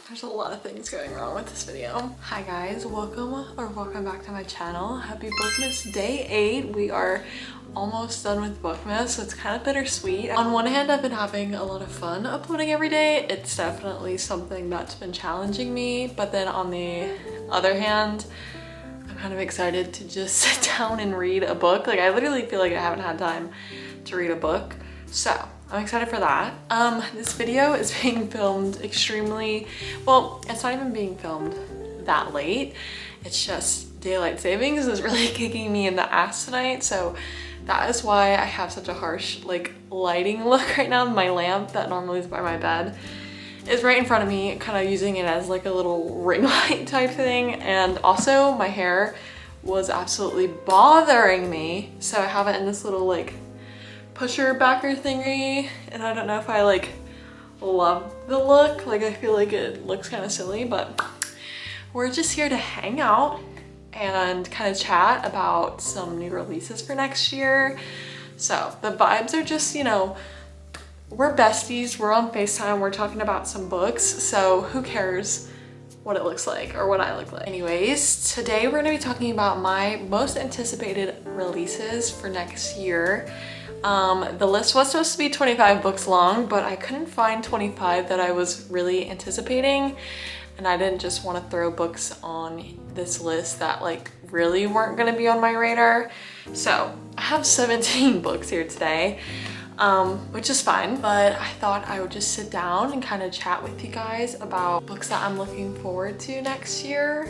There's a lot of things going wrong with this video. Hi guys, welcome back to my channel. Happy Bookmas Day 8. We are almost done with Bookmas, so it's kind of bittersweet. On one hand, I've been having a lot of fun uploading every day. It's definitely something that's been challenging me, but then on the other hand, I'm kind of excited to just sit down and read a book. Like, I literally feel like I haven't had time to read a book, so I'm excited for that. This video is being filmed extremely, well, it's not even being filmed that late. It's just daylight savings is really kicking me in the ass tonight. So that is why I have such a harsh like lighting look right now. My lamp that normally is by my bed is right in front of me, kind of using it as like a little ring light type thing. And also my hair was absolutely bothering me. So I have it in this little like pusher backer thingy, and I don't know if I like love the look. Like, I feel like it looks kind of silly, but we're just here to hang out and kind of chat about some new releases for next year. So the vibes are just, you know, we're besties, we're on FaceTime, we're talking about some books, so who cares what it looks like or what I look like. Anyways, today we're gonna be talking about my most anticipated releases for next year. The list was supposed to be 25 books long, but I couldn't find 25 that I was really anticipating, and I didn't just want to throw books on this list that like really weren't going to be on my radar. So I have 17 books here today, which is fine, but I thought I would just sit down and kind of chat with you guys about books that I'm looking forward to next year.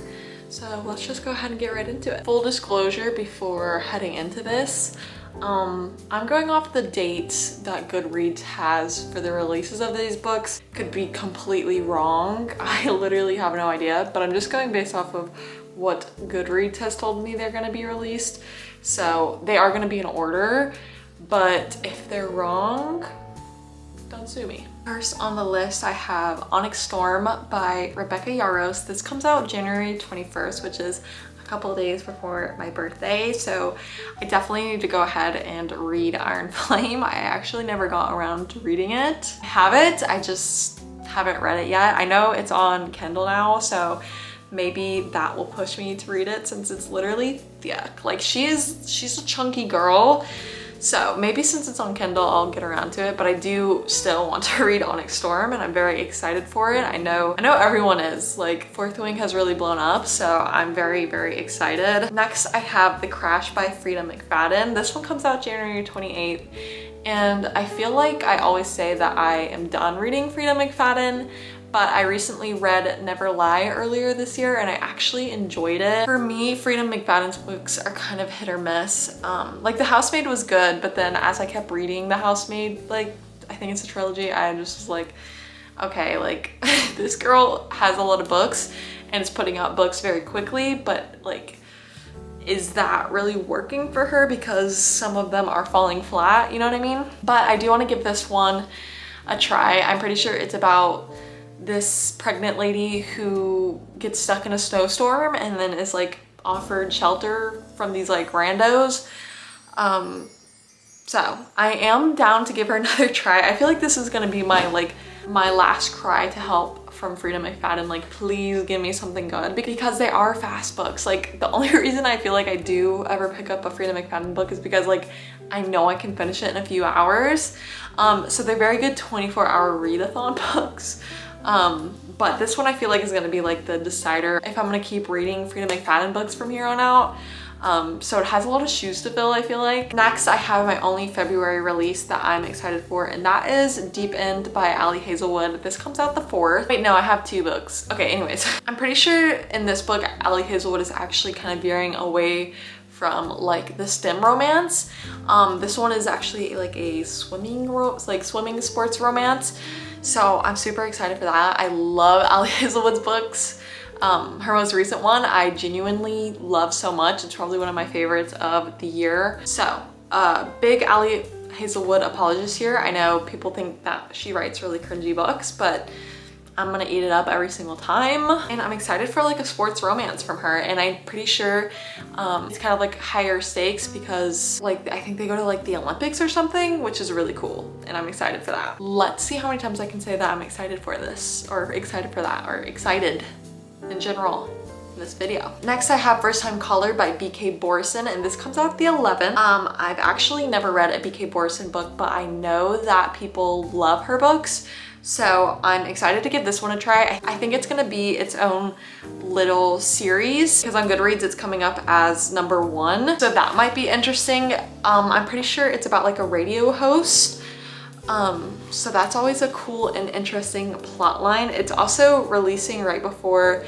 So let's just go ahead and get right into it. Full disclosure before heading into this, I'm going off the dates that Goodreads has for the releases of these books. Could be completely wrong. I literally have no idea, but I'm just going based off of what Goodreads has told me they're gonna be released. So they are gonna be in order, but if they're wrong, don't sue me. First on the list, I have Onyx Storm by Rebecca Yarros. This comes out January 21st, which is a couple of days before my birthday. So I definitely need to go ahead and read Iron Flame. I actually never got around to reading it. I have it, I just haven't read it yet. I know it's on Kindle now, so maybe that will push me to read it since it's literally thick. Like, she's a chunky girl. So maybe since it's on Kindle, I'll get around to it, but I do still want to read Onyx Storm and I'm very excited for it. I know everyone is. Like, Fourth Wing has really blown up, so I'm very, very excited. Next, I have The Crash by Frida McFadden. This one comes out January 28th, and I feel like I always say that I am done reading Frida McFadden, but I recently read Never Lie earlier this year and I actually enjoyed it. For me, Frida McFadden's books are kind of hit or miss. Like, The Housemaid was good, but then as I kept reading The Housemaid, like, I think it's a trilogy, I just was like, okay, like, this girl has a lot of books and is putting out books very quickly, but like, is that really working for her? Because some of them are falling flat, you know what I mean? But I do want to give this one a try. I'm pretty sure it's about this pregnant lady who gets stuck in a snowstorm and then is like offered shelter from these like randos. So I am down to give her another try. I feel like this is gonna be my last cry to help from Frida McFadden. Like, please give me something good, because they are fast books. Like, the only reason I feel like I do ever pick up a Frida McFadden book is because like I know I can finish it in a few hours. So they're very good 24-hour readathon books. But this one I feel like is gonna be like the decider if I'm gonna keep reading Frida McFadden books from here on out. So it has a lot of shoes to fill, I feel like. Next, I have my only February release that I'm excited for, and that is Deep End by Ali Hazelwood. This comes out the 4th. Wait, no, I have 2 books. Okay, anyways. I'm pretty sure in this book, Ali Hazelwood is actually kind of veering away from like the STEM romance. This one is actually like a swimming sports romance. So I'm super excited for that. I love Ali Hazelwood's books. Her most recent one I genuinely love so much. It's probably one of my favorites of the year. So big Ali Hazelwood apologist here. I know people think that she writes really cringy books, but I'm gonna eat it up every single time. And I'm excited for like a sports romance from her, and I'm pretty sure it's kind of like higher stakes because like I think they go to like the Olympics or something, which is really cool, and I'm excited for that. Let's see how many times I can say that I'm excited for this, or excited for that, or excited in general in this video. Next, I have First Time Caller by BK Borison, and this comes out the 11th. I've actually never read a BK Borison book, but I know that people love her books, so I'm excited to give this one a try. I think it's gonna be its own little series because on Goodreads it's coming up as #1, so that might be interesting. I'm pretty sure it's about like a radio host. So that's always a cool and interesting plot line. It's also releasing right before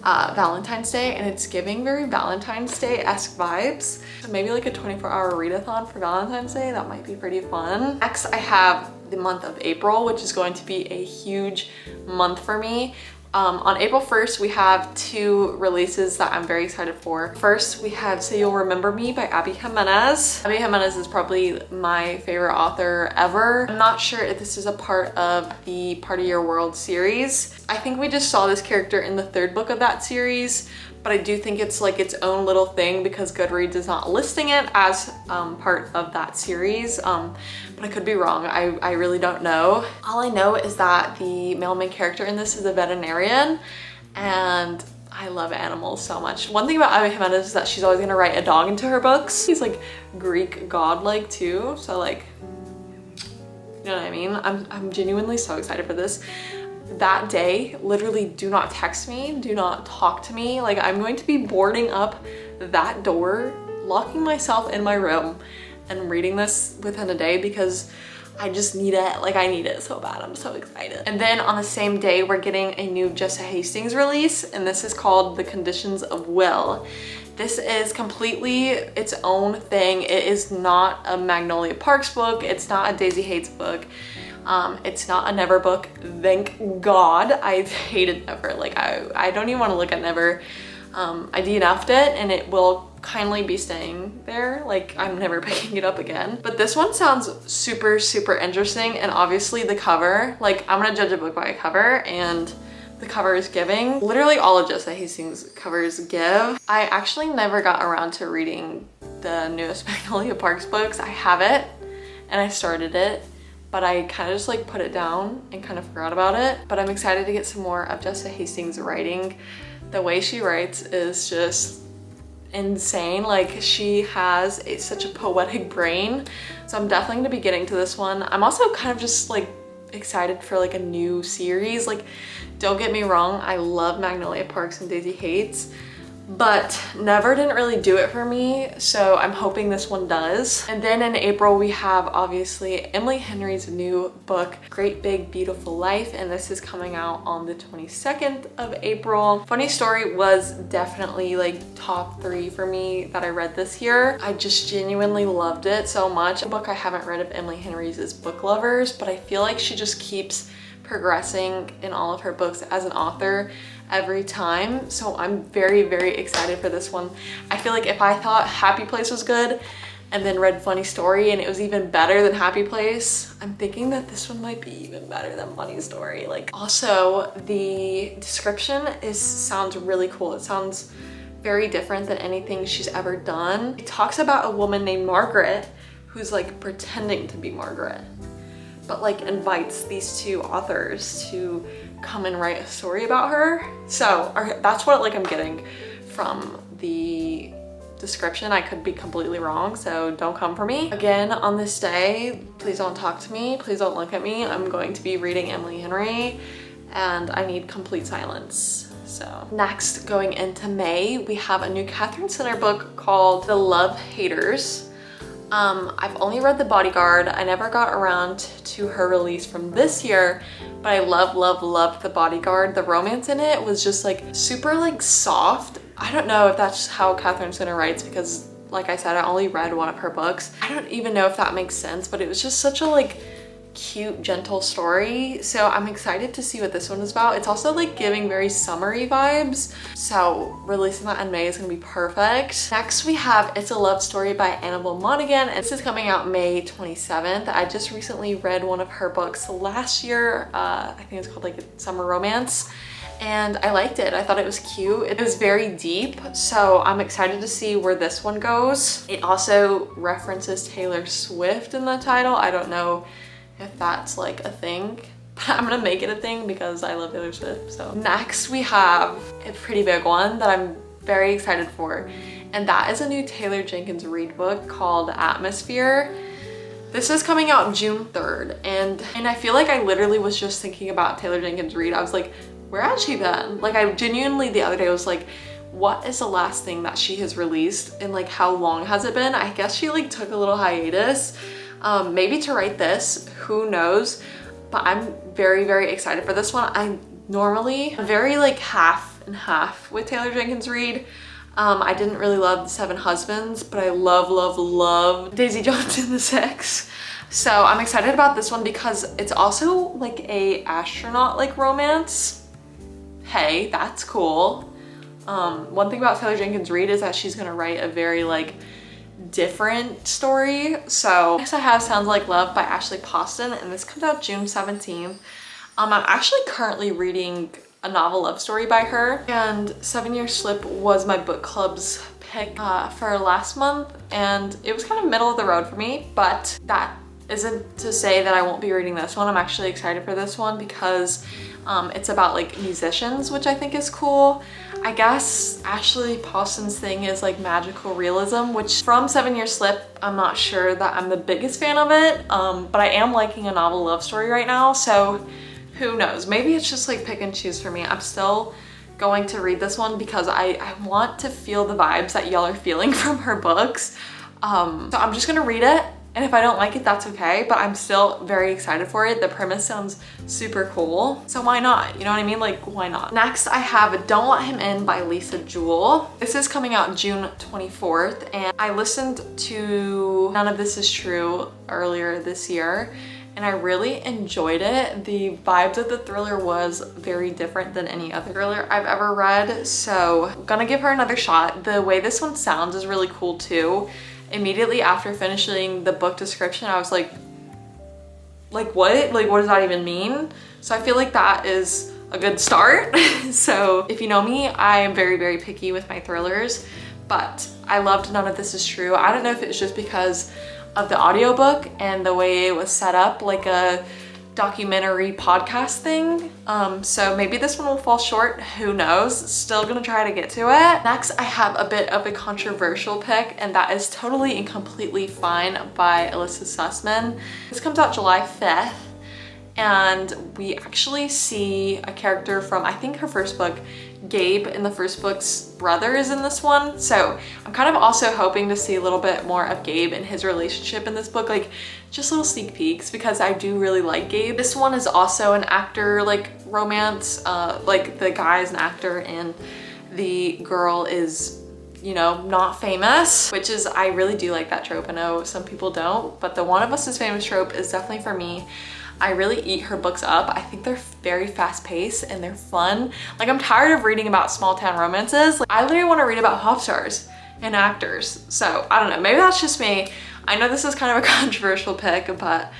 Valentine's Day, and it's giving very Valentine's Day-esque vibes. So maybe like a 24-hour readathon for Valentine's Day, that might be pretty fun. Next, I have the month of April, which is going to be a huge month for me. On April 1st, we have 2 releases that I'm very excited for. First, we have Say You'll Remember Me by Abby Jimenez. Abby Jimenez is probably my favorite author ever. I'm not sure if this is a part of the Part of Your World series. I think we just saw this character in the 3rd book of that series, but I do think it's like its own little thing because Goodreads is not listing it as part of that series. But I could be wrong. I really don't know. All I know is that the male main character in this is a veterinarian, and I love animals so much. One thing about Abby Jimenez is that she's always gonna write a dog into her books. He's like Greek god-like too, so like, you know what I mean? I'm genuinely so excited for this. That day, literally do not text me, do not talk to me. Like, I'm going to be boarding up that door, locking myself in my room, and reading this within a day because I just need it. Like, I need it so bad. I'm so excited. And then on the same day, we're getting a new Jessa Hastings release, and this is called The Conditions of Will. This is completely its own thing. It is not a Magnolia Parks book. It's not a Daisy Hates book. It's not a Never book. Thank God. I hated Never. Like, I don't even want to look at Never. I DNF'd it, and it will kindly be staying there. Like, I'm never picking it up again. But this one sounds super, super interesting, and obviously the cover, like, I'm gonna judge a book by a cover, and the cover is giving. Literally all of Jessa Hastings' covers give. I actually never got around to reading the newest Magnolia Parks books. I have it, and I started it, but I kind of just like put it down and kind of forgot about it. But I'm excited to get some more of Jessa Hastings' writing. The way she writes is just insane. Like, she has such a poetic brain. So I'm definitely gonna be getting to this one. I'm also kind of just like excited for like a new series. Like, don't get me wrong, I love Magnolia Parks and Daisy Hates, but Never didn't really do it for me, so I'm hoping this one does. And then in April, we have obviously Emily Henry's new book, Great Big Beautiful Life, and this is coming out on the 22nd of April. Funny Story was definitely like top 3 for me that I read this year. I just genuinely loved it so much. A book I haven't read of Emily Henry's is Book Lovers, but I feel like she just keeps progressing in all of her books as an author every time, so I'm very, very excited for this one. I feel like if I thought Happy Place was good and then read Funny Story and it was even better than Happy Place, I'm thinking that this one might be even better than Funny Story. Like, also the description sounds really cool. It sounds very different than anything she's ever done. It talks about a woman named Margaret who's like pretending to be Margaret, but like invites these 2 authors to come and write a story about her. So that's what like I'm getting from the description. I could be completely wrong, so don't come for me. Again, on this day, please don't talk to me, please don't look at me. I'm going to be reading Emily Henry, and I need complete silence. So next, going into May, we have a new Catherine Sinner book called The Love Haters. I've only read The Bodyguard. I never got around to her release from this year, but I loved The Bodyguard. The romance in it was just like super like soft. I don't know if that's how Catherine Sinner writes because, like I said, I only read one of her books. I don't even know if that makes sense, but it was just such a like cute, gentle story. So I'm excited to see what this one is about. It's also like giving very summery vibes. So releasing that in May is gonna be perfect. Next we have It's a Love Story by Annabelle Monaghan. This is coming out May 27th. I just recently read one of her books last year. I think it's called like Summer Romance. And I liked it. I thought it was cute. It was very deep, so I'm excited to see where this one goes. It also references Taylor Swift in the title. I don't know if that's like a thing, but I'm gonna make it a thing because I love Taylor Swift. So next we have a pretty big one that I'm very excited for, and that is a new Taylor Jenkins Reid book called Atmosphere. This is coming out June 3rd, and I feel like I literally was just thinking about Taylor Jenkins Reid. I was like, where has she been? Like, I genuinely the other day was like, what is the last thing that she has released and like how long has it been? I guess she like took a little hiatus, maybe to write this, who knows? But I'm very, very excited for this one. I'm normally very like half and half with Taylor Jenkins Reid. I didn't really love The Seven Husbands, but I love Daisy Jones and the Six. So I'm excited about this one because it's also like a astronaut like romance. Hey, that's cool. One thing about Taylor Jenkins Reid is that she's gonna write a very like different story. So next I have Sounds Like Love by Ashley Poston, and this comes out June 17th. I'm actually currently reading a novel love story by her, and 7 Year Slip was my book club's pick for last month, and it was kind of middle of the road for me, but that isn't to say that I won't be reading this one. I'm actually excited for this one because it's about like musicians, which I think is cool. I guess Ashley Poston's thing is like magical realism, which from 7 Year Slip, I'm not sure that I'm the biggest fan of it, but I am liking a novel love story right now, so who knows? Maybe it's just like pick and choose for me. I'm still going to read this one because I want to feel the vibes that y'all are feeling from her books. So I'm just gonna read it, and if I don't like it, that's okay, but I'm still very excited for it. The premise sounds super cool, so why not? You know what I mean? Like, why not? Next, I have Don't Let Him In by Lisa Jewell. This is coming out June 24th, and I listened to None of This Is True earlier this year, and I really enjoyed it. The vibes of the thriller was very different than any other thriller I've ever read, so I'm gonna give her another shot. The way this one sounds is really cool too. Immediately after finishing the book description, I was like what? Like, what does that even mean? So I feel like that is a good start. So if you know me, I am very, very picky with my thrillers, but I loved None of This Is True. I don't know if it's just because of the audiobook and the way it was set up like a documentary podcast thing. So maybe this one will fall short, who knows? Still gonna try to get to it. Next, I have a bit of a controversial pick, and that is Totally and Completely Fine by Alyssa Sussman. This comes out July 5th, and we actually see a character from, I think her first book, Gabe in the first book's brother is in this one. So I'm kind of also hoping to see a little bit more of Gabe and his relationship in this book, like just little sneak peeks, because I do really like Gabe. This one is also an actor like romance, like the guy is an actor and the girl is, you know, not famous, which is, I really do like that trope. I know some people don't, but the one of us is famous trope is definitely for me. I really eat her books up. I think they're very fast paced and they're fun. Like, I'm tired of reading about small town romances. Like, I literally want to read about pop stars and actors. So I don't know, maybe that's just me. I know this is kind of a controversial pick, but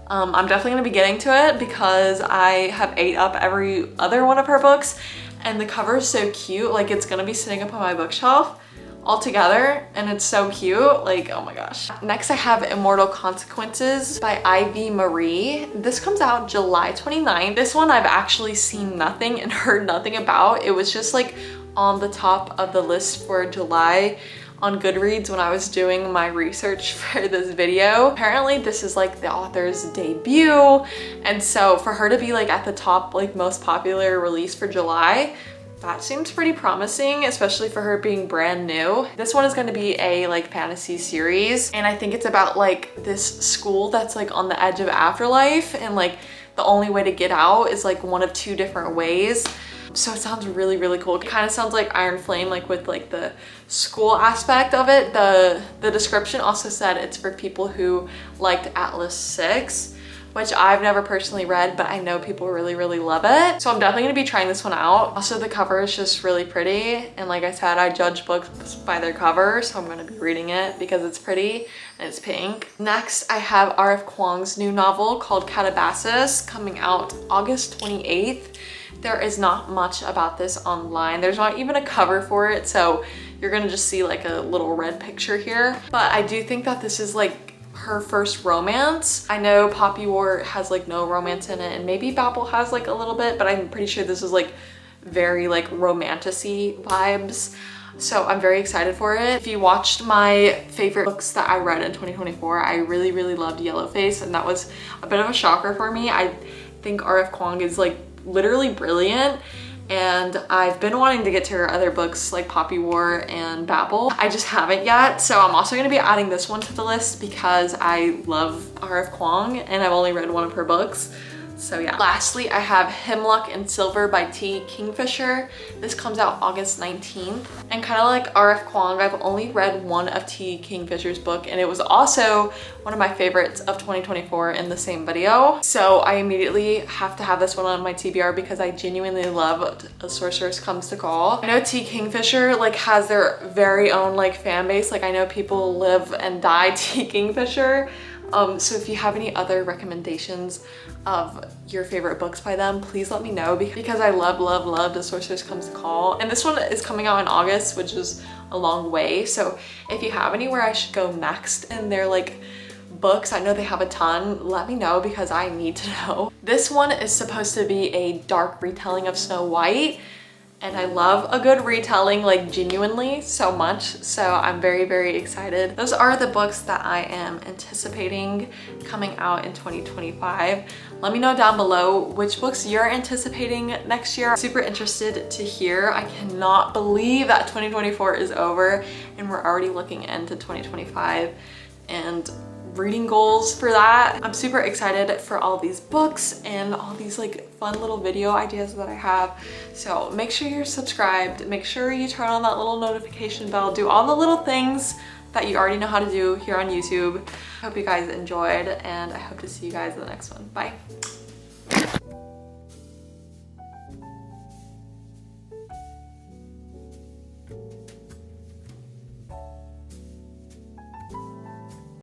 I'm definitely gonna be getting to it because I have ate up every other one of her books, and the cover is so cute. Like, it's gonna be sitting up on my bookshelf all together, and it's so cute. Like, oh my gosh. Next, I have Immortal Consequences by Ivy Marie. This comes out July 29th. This one I've actually seen nothing and heard nothing about. It was just like on the top of the list for July on Goodreads when I was doing my research for this video. Apparently this is like the author's debut, and so for her to be like at the top, like most popular release for July, that seems pretty promising, especially for her being brand new. This one is going to be a like fantasy series, and I think it's about like this school that's like on the edge of afterlife, and like the only way to get out is like one of two different ways. So it sounds really, really cool. It kind of sounds like Iron Flame, like with like the school aspect of it. The description also said it's for people who liked Atlas 6, which I've never personally read, but I know people really love it. So I'm definitely gonna be trying this one out. Also, the cover is just really pretty. And like I said, I judge books by their cover, so I'm gonna be reading it because it's pretty and it's pink. Next, I have R.F. Kuang's new novel called Calabasas coming out August 28th. There is not much about this online. There's not even a cover for it, so you're gonna just see like a little red picture here. But I do think that this is like her first romance. I know Poppy War has like no romance in it, and maybe Babel has like a little bit, but I'm pretty sure this is like very like romantic-y vibes. So I'm very excited for it. If you watched my favorite books that I read in 2024, I really loved Yellowface, and that was a bit of a shocker for me. I think R.F. Kuang is like literally brilliant, and I've been wanting to get to her other books like Poppy War and Babel. I just haven't yet, so I'm also gonna be adding this one to the list because I love R.F. Kuang and I've only read one of her books. So yeah. Lastly, I have Hemlock and Silver by T. Kingfisher. This comes out August 19th. And kind of like R.F. Kuang, I've only read one of T. Kingfisher's book, and it was also one of my favorites of 2024 in the same video. So I immediately have to have this one on my TBR because I genuinely loved A Sorceress Comes to Call. I know T. Kingfisher like has their very own like fan base. Like I know people live and die T. Kingfisher. So if you have any other recommendations of your favorite books by them, please let me know because I love The Sorceress Comes to Call. And this one is coming out in August, which is a long way. So if you have anywhere I should go next in their like books, I know they have a ton, let me know because I need to know. This one is supposed to be a dark retelling of Snow White. And I love a good retelling, like genuinely so much. So I'm very excited. Those are the books that I am anticipating coming out in 2025. Let me know down below which books you're anticipating next year. I'm super interested to hear. I cannot believe that 2024 is over and we're already looking into 2025 and reading goals for that. I'm super excited for all these books and all these like fun little video ideas that I have. So make sure you're subscribed, make sure you turn on that little notification bell, do all the little things that you already know how to do here on YouTube. I hope you guys enjoyed, and I hope to see you guys in the next one. Bye.